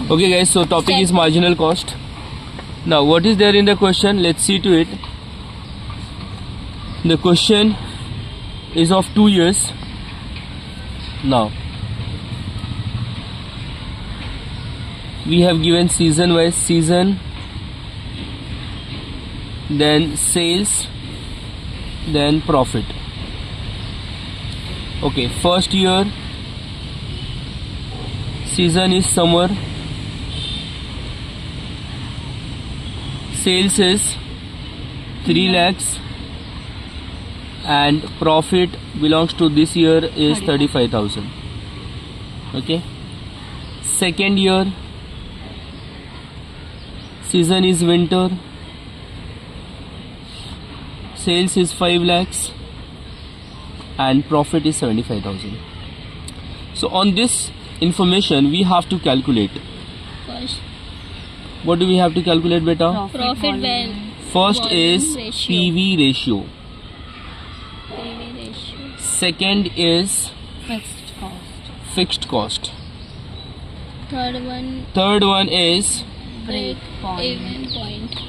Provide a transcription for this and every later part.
Okay guys, so topic is marginal cost. Now what is there in the question? Let's see to it. The question is of 2 years. Now we have given season wise, season, then sales, then profit. Okay, first year season is summer, sales is 3 lakhs and profit belongs to this year is 35,000. Okay, second year season is winter, sales is 5 lakhs and profit is 75,000. So on this information we have to calculate. First, What do we have to calculate, beta? profit when First volume is ratio. PV ratio. PV ratio. Second is Fixed cost. fixed cost. Third one, Third one is break point. even point.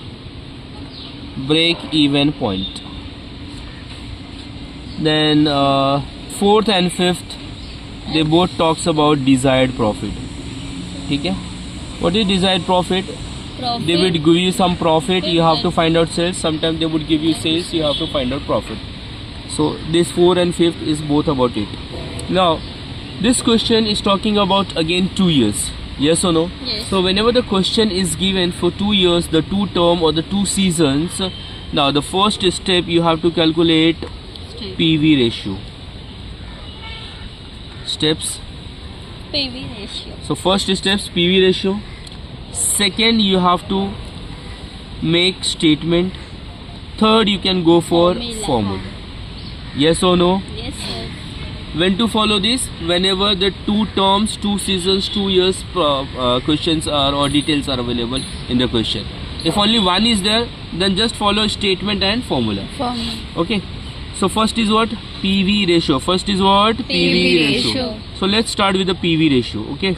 break even point. Then fourth and fifth, they both talks about desired profit. Okay? What is desired profit? Profit. They would give you some profit, you have to find out sales. Sometimes they would give you sales, you have to find out profit. So this 4 and 5th is both about it. Now this question is talking about again 2 years. Yes or no? Yes. So whenever the question is given for 2 years, the 2 term or the 2 seasons, now the first step you have to calculate PV ratio. Steps. PV ratio. So first steps PV ratio. Second you have to make statement. Third you can go for formula. Yes or no? Yes, sir. When to follow this? Whenever the 2 terms, 2 seasons, 2 years questions are or details are available in the question. If only one is there, then just follow statement and formula. Okay. So first is what? PV ratio. First is what? PV ratio. So let's start with the PV ratio. Okay.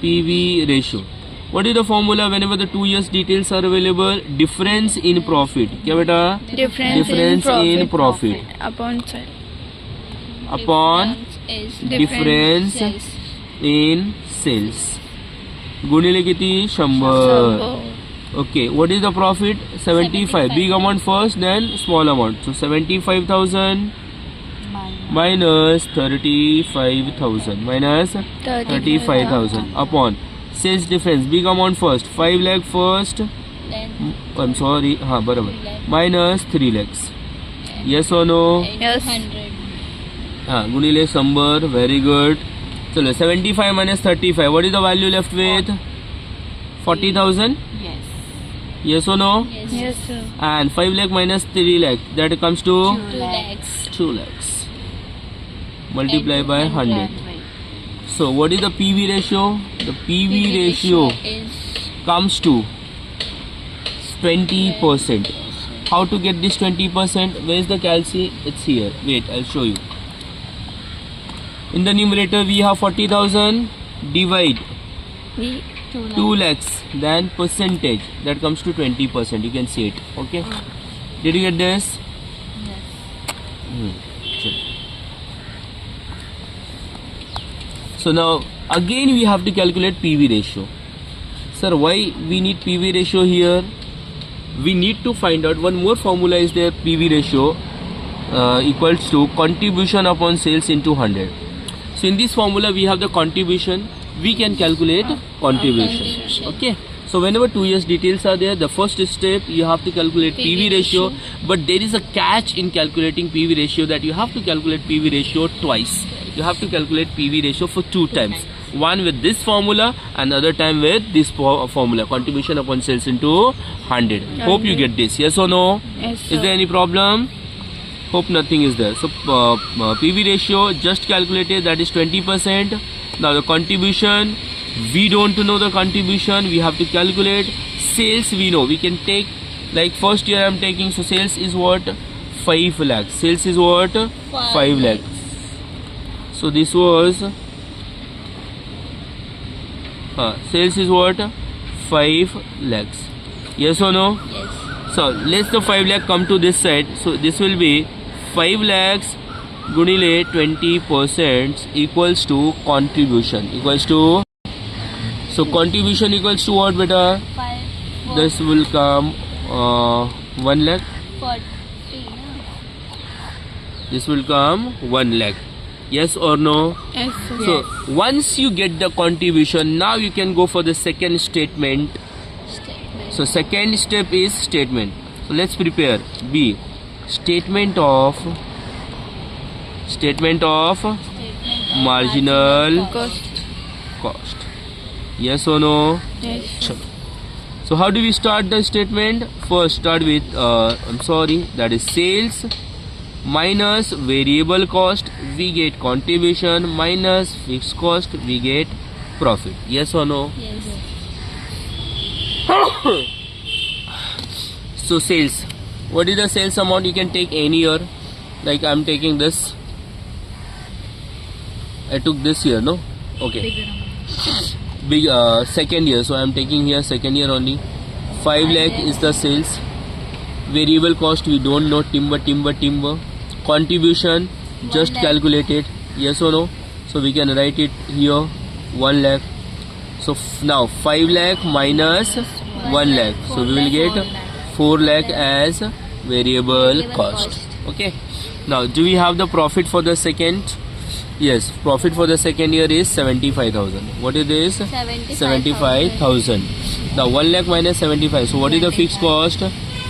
PV ratio. What is the formula whenever the 2 years details are available? Difference in profit. क्या बेटा? Difference in profit. Upon sale. Upon difference Sales. in sales. गुणिले किती? 100. Okay, what is the profit? 75. Big amount first, then small amount. So 75,000 minus 35,000 minus 35,000 upon sales difference. Big amount first. 5 lakh first. Then I'm sorry. हाँ बराबर. Minus 3 lakhs. Yes or no? Yes. 100. हाँ गुणिले 100. Very good. चलो 75 minus 35. What is the value left with? 40,000. Yes. Yes or no? Yes. Yes, sir. And 5 lakh minus 3 lakh, that comes to 2 lakhs. 2 lakhs. Multiply by 100. Right. So what is the PV ratio? The PV ratio is comes to 20%. How to get this 20%? Where is the calci? It's here. Wait, I'll show you. In the numerator we have 40,000. Divide 2 lakhs, then percentage, that comes to 20%. You can see it. Okay. Did you get this? Sure. So now again we have to calculate PV ratio. Sir, why we need PV ratio here? We need to find out one more formula is there. PV ratio equals to contribution upon sales into 100. So in this formula we have the contribution. We can calculate contribution. Okay. So whenever 2 years details are there, the first step you have to calculate PV ratio. But there is a catch in calculating PV ratio, that you have to calculate PV ratio twice. You have to calculate PV ratio for 2 times. One with this formula and the other time with this formula, contribution upon sales into 100. Hope you get this. Yes or no? Yes, sir. Is there any problem? Hope nothing is there. So PV ratio just calculated, that is 20%. Now the contribution, we don't know the contribution, we have to calculate. Sales we know, we can take, like first year I am taking, so sales is what? 5 lakhs. Sales is what? 5 lakhs. So this was Sales is what? 5 lakhs. Yes or no? Yes. So let's the 5 lakh come to this side. So this will be 5 lakhs gunile 20% equals to contribution. Equals to, so contribution equals to what, beta? 5. This will come 1 lakh. 40. This will come 1 lakh. Yes or no? Yes, sir. So once you get the contribution, now you can go for the second statement. Statement. So second step is statement. So let's prepare B. Statement of Statement of marginal Cost. cost. Yes or no? Yes, sir. So how do we start the statement? First start with that is sales minus variable cost, we get contribution, minus fixed cost, we get profit. Yes or no? Yes. So sales, what is the sales amount? You can take any year. Like I'm taking this, I took this year, no? Okay. Big second year, so I'm taking here second year only. 5 lakh is the sales. Variable cost we don't know, timber. Contribution just 1 lakh. calculated. Yes or no? So we can write it here 1 lakh. So now 5 lakh minus 1 lakh. So we will get 4 lakh as variable cost. Okay. Now do we have the profit for the second? Yes, profit for the second year is 75,000. What is this? 75,000. Now 1 lakh minus 75. So what is the fixed cost?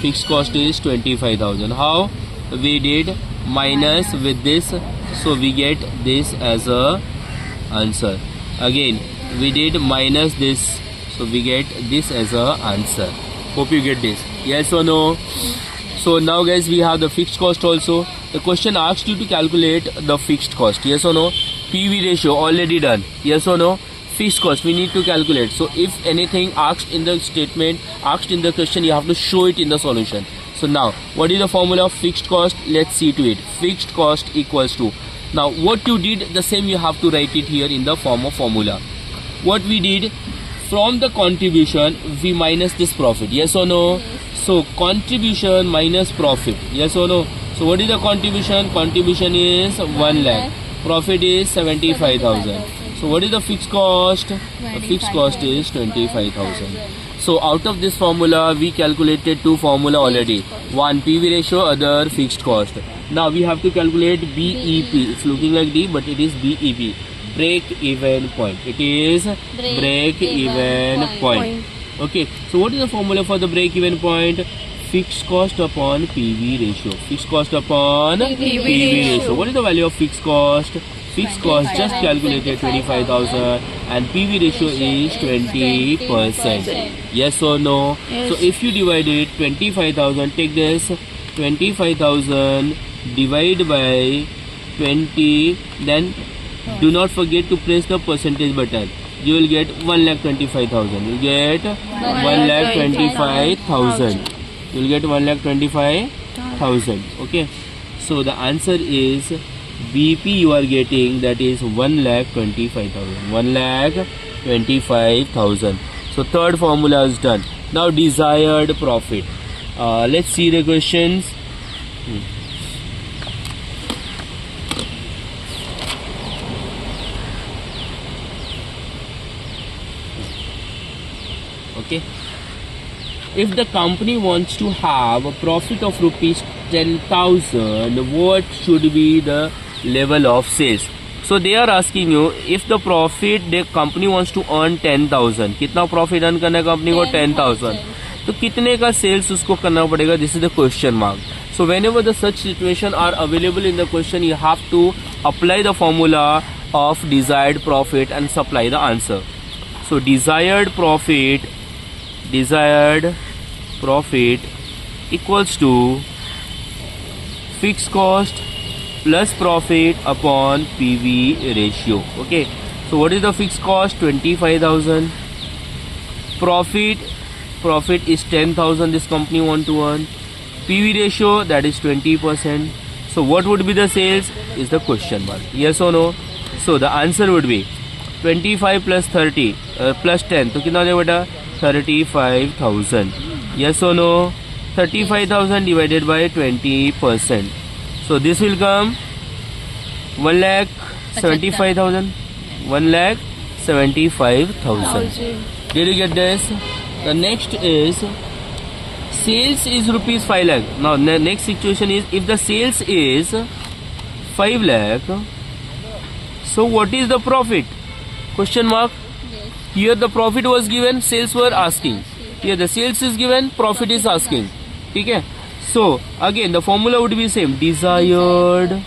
Fixed cost is 25,000. How? We did minus with this, so we get this as a answer. Again we did minus this, so we get this as a answer. Hope you get this. Yes or no? So now guys, we have the fixed cost also. The question asked you to calculate the fixed cost. Yes or no? PV ratio already done. Yes or no? Fixed cost we need to calculate. So if anything asked in the statement, asked in the question, you have to show it in the solution. So now what is the formula of fixed cost? Let's see to it. Fixed cost equals to, now what you did, the same you have to write it here in the form of formula. What we did, from the contribution we minus this profit. Yes or no? So contribution minus profit. Yes or no? So what is the contribution? Contribution is 1 lakh. Profit is 75,000. So what is the fixed cost? The fixed cost is 25,000. So out of this formula we calculated two formula already. One PV ratio, other fixed cost. Now we have to calculate BEP. It's looking like D, but it is BEP. Break even point. It is break even point. Okay. So what is the formula for the break even point? Fixed cost upon PV ratio. Fixed cost upon PV ratio. What is the value of fixed cost? Fixed cost just calculated 25,000 and PV ratio is 20%. Yes or no? Yes. So if you divide it 25,000, take this 25,000 divide by 20, then do not forget to press the percentage button. You will get 1,25,000. You get 1,25,000. You will get 1,25,000. Okay. So the answer is BP you are getting, that is 1,25,000. 1,25,000. So third formula is done. Now desired profit. Let's see the questions. Okay. If the company wants to have a profit of rupees 10,000, what should be the level of sales? So they are asking you, if the profit the company wants to earn 10,000, कितना profit earn करना है company को 10,000, तो कितने का sales उसको करना पड़ेगा? This is the question mark. So whenever the such situation are available in the question, you have to apply the formula of desired profit and supply the answer. So desired profit equals to fixed cost plus profit upon PV ratio. Okay. So what is the fixed cost? 25,000. Profit is 10,000 this company want to earn. PV ratio, that is 20%. So what would be the sales is the question mark. Yes or no? So the answer would be 25 plus 30 plus 10 तो कितना हो जाएगा बेटा 35,000. Yes or no? 35,000 divided by 20%. So this will come 1,75,000. 1,75,000. Did you get this? The next is sales is rupees 5 lakh. Now next situation is if the sales is 5 lakh. So what is the profit? Question mark. Yes. Here the profit was given, sales were asking. Here the sales is given, profit is asking. ठीक है? So again the formula would be same. Desired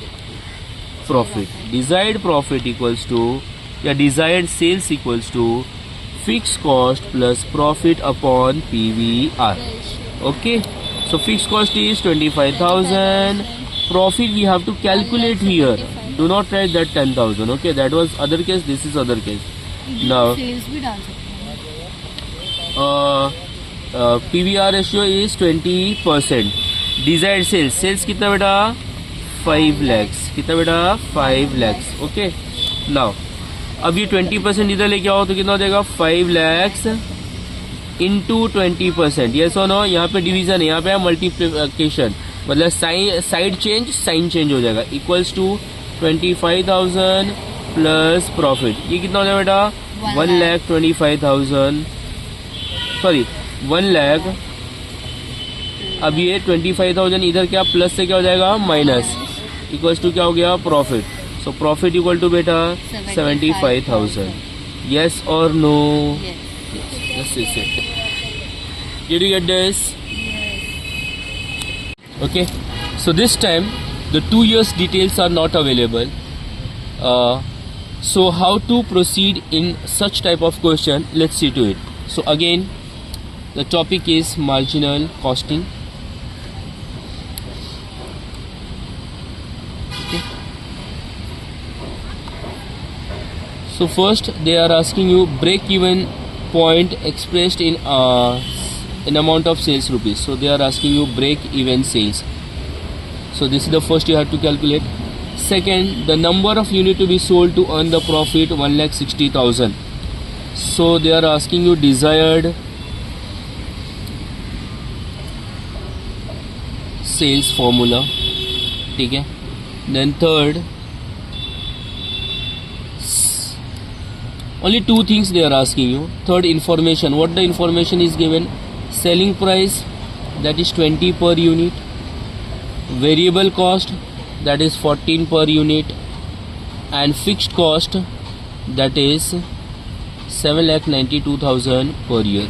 profit. Desired profit equals to desired sales equals to fixed cost plus profit upon PVR. Okay. So fixed cost is 25,000. Profit we have to calculate here. Do not write that 10,000. Okay. That was other case. This is other case. Now. Sales भी डाल सकते हैं. PVR ratio is 20%. Desired sales कितना बेटा 5 lakhs. कितना बेटा 5 lakhs. Okay. Now अब ये 20% इधर लेके आओ तो कितना हो जाएगा 5 lakhs into 20%. Yes or no? यहाँ पे डिवीजन है, यहाँ पे मल्टीप्लिकेशन, मतलब साइड चेंज हो जाएगा. Equals to 25,000 plus profit. ये कितना हो जाएगा बेटा 1,25,000. सॉरी 1 लाख. अब ये 25,000 इधर क्या प्लस से क्या हो जाएगा माइनस. इक्वल्स टू क्या हो गया profit. So profit equal to बेटा 75,000. यस और no? Yes, yes, yes. Did you get this? Okay. So this time the 2 years details are not available. So how to proceed in such type of question? Let's see to it. So again, the topic is marginal costing. Okay. So first they are asking you break even point expressed in amount of sales rupees. So they are asking you break even sales. So this is the first you have to calculate. Second, the number of unit to be sold to earn the profit 1,60,000. So they are asking you desired sales formula. ठीक है. Then third, only 2 things they are asking you. Third, information. What the information is given? Selling price, that is 20 per unit. Variable cost, that is 14 per unit. And fixed cost, that is 7,92,000 per year.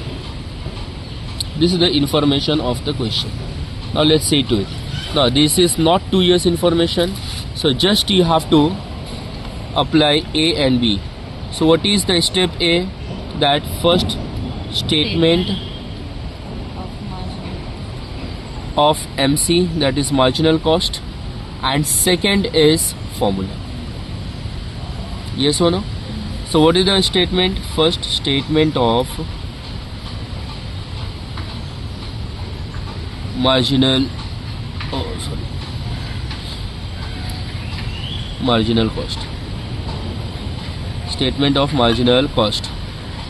This is the information of the question. Now let's see to it. Now this is not 2 years information. So just you have to apply A and B. So what is the step A? That first statement of MC, that is marginal cost, and second is formula. Yes or no? So what is the statement? First statement of marginal cost. Statement of marginal cost.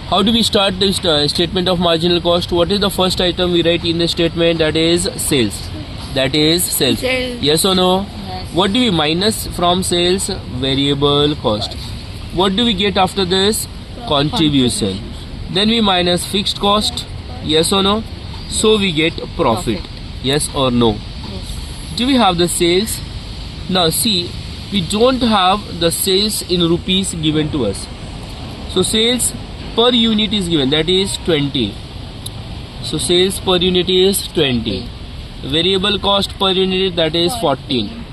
How do we start this statement of marginal cost? What is the first item we write in the statement? That is sales. That is sales. Yes or no? Yes. What do we minus from sales? Variable cost. What do we get after this? Contribution. Then we minus fixed cost. Yes or no? So we get profit. Yes or no? Yes. Do we have the sales? Now see, we don't have the sales in rupees given to us. So sales per unit is given, that is 20. So sales per unit is 20. Variable cost per unit, that is 14.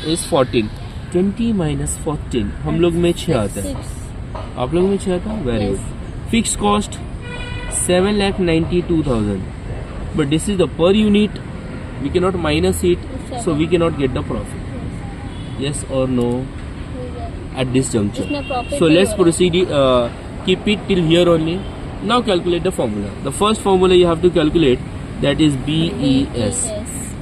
Is 14. 20 minus 14 हम लोग में 6 आता है. आप लोग में 6 आता है. Very good. Fixed cost 7,92,000. But this is the per unit. We cannot minus it, so we cannot get the profit. Yes or no? At this juncture. So let's proceed. Keep it till here only. Now calculate the formula. The first formula you have to calculate, that is BES.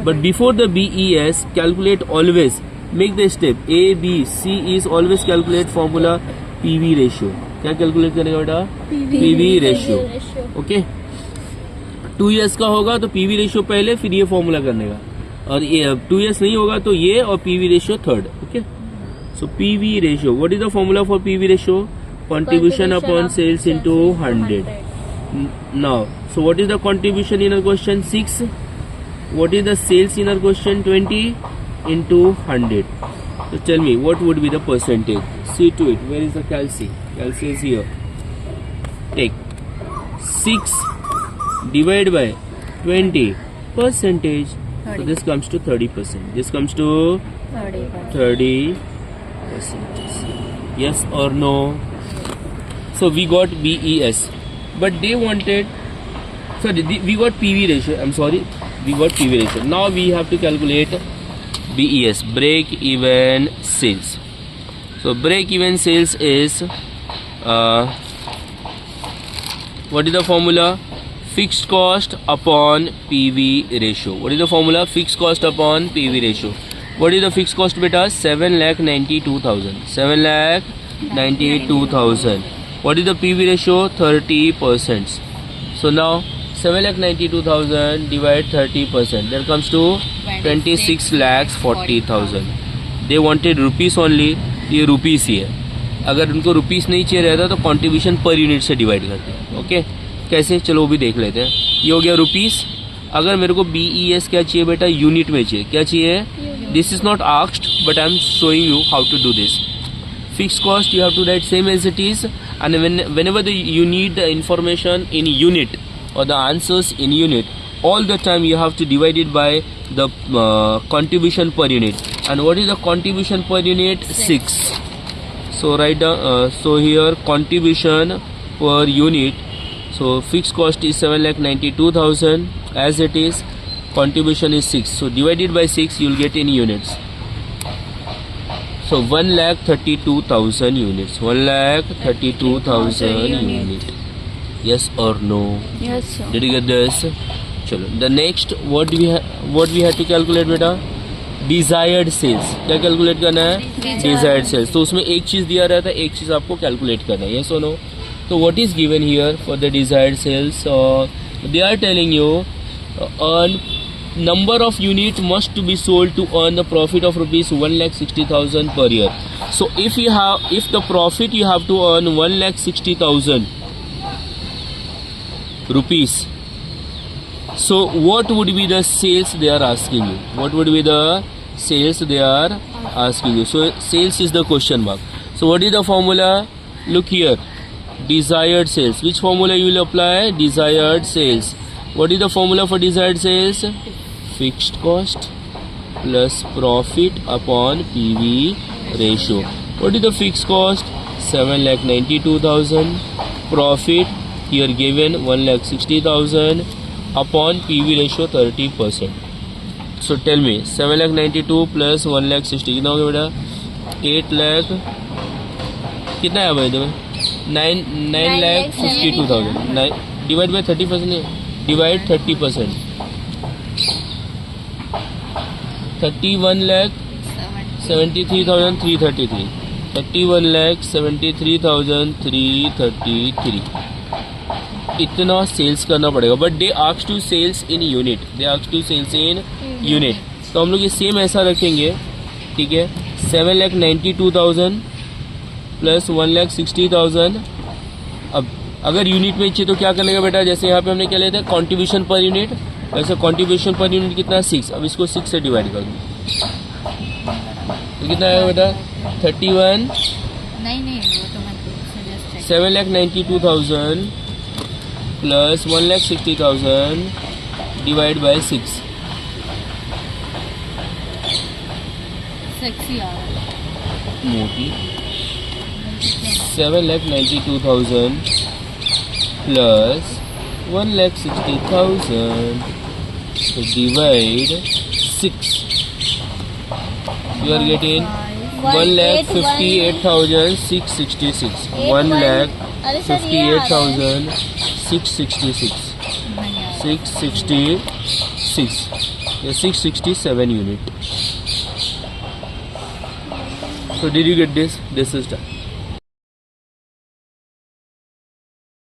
But before the BES, calculate always. Make the step A, B, C is always calculate formula PV ratio. क्या calculate करेगा बेटा? PV ratio. Okay, 2 years का होगा तो PV ratio पहले, फिर ये formula करने का. और ये 2 years नहीं होगा तो ये और PV ratio third. Okay, so PV ratio, what is the formula for PV ratio? Contribution upon sales into 100. Now, so what is the contribution in our question? 6. What is the sales in our question? 20 into 100. So tell me, what would be the percentage? See to it. Where is the calci? Calci is here. Take 6 divided by 20 percentage. So this comes to 30%. This comes to 30%. Yes or no? So we got BES, but they wanted, sorry, we got PV ratio. I'm sorry, we got PV ratio. Now we have to calculate BES, break even sales. So break even sales is what is the formula? Fixed cost upon PV ratio. What is the formula? Fixed cost upon PV ratio. What is the fixed cost beta? 7,92,000. 7,92,000. What is the PV ratio? 30%. So now 7,92,000 divide 30%. That comes to 26,40,000. They wanted rupees only. ये rupees ही है. अगर उनको rupees नहीं चाहिए रहता तो contribution per unit से divide करते हैं. ओके, कैसे? चलो वो भी देख लेते हैं. ये हो गया rupees. अगर मेरे को BES क्या चाहिए बेटा? यूनिट में चाहिए. क्या चाहिए? This is not asked, but I am showing you how to do this. Fixed cost you have to write same as it is, and whenever you need the information in unit or the answers in unit, all the time you have to divide it by the contribution per unit. And what is the contribution per unit? 6. So write down. So here contribution per unit. So fixed cost is 7,92,000 as it is. Contribution is 6. So divided by 6 you will get in units. So 1,32,000 units. 1,32,000 units. Yes or no? Yes, sir. Did you get this? चलो, the next what we have to calculate बेटा? Desired sales. क्या calculate करना है? Desired sales. तो उसमें एक चीज दिया रहता है, एक चीज आपको calculate करना है. Yes or no? So what is given here for the desired sales? They are telling you earn number of units must to be sold to earn the profit of rupees 1,60,000 per year. So if the profit you have to earn 1,60,000 rupees, so what would be the sales they are asking you? What would be the sales they are asking you? So sales is the question mark. So what is the formula? Look here, desired sales. Which formula you will apply? Desired sales. What is the formula for desired sales? Fixed cost plus profit upon PV ratio. What is the fixed cost? 7,92,000. Profit here given 1,60,000 upon PV ratio 30%. So tell me 7,92,000 plus 1,60,000 कितना हो गया बेटा? 8 लाख कितना है भाई? 9,52,000. Divide by 30% है. Divide 30%. 31,73,333. 31,73,333. इतना sales करना पड़ेगा. But they ask to sales in unit. They ask to sales in unit. तो हम लोग ये सेम ऐसा रखेंगे. ठीक है, 7,92,000 प्लस 1,60,000. अब अगर यूनिट में चाहिए तो क्या करने का बेटा? जैसे यहाँ पे हमने क्या लेते हैं कॉन्ट्रीब्यूशन पर यूनिट, वैसे कॉन्ट्रीब्यूशन पर यूनिट कितना? 6. अब इसको 6 से डिवाइड कर दूँ तो कितना आएगा बेटा? 31. नहीं वो तो मैं suggest 7,92,000 प्लस 1,60,000 डिवाइड बाय 6. 6 ही आ रहा है. मोटी 7,92,000 plus 1,60,000 so divide 6. You are getting 1,58,666. 1,58,666. 666. Yeah, 667 unit. So did you get this? This is done.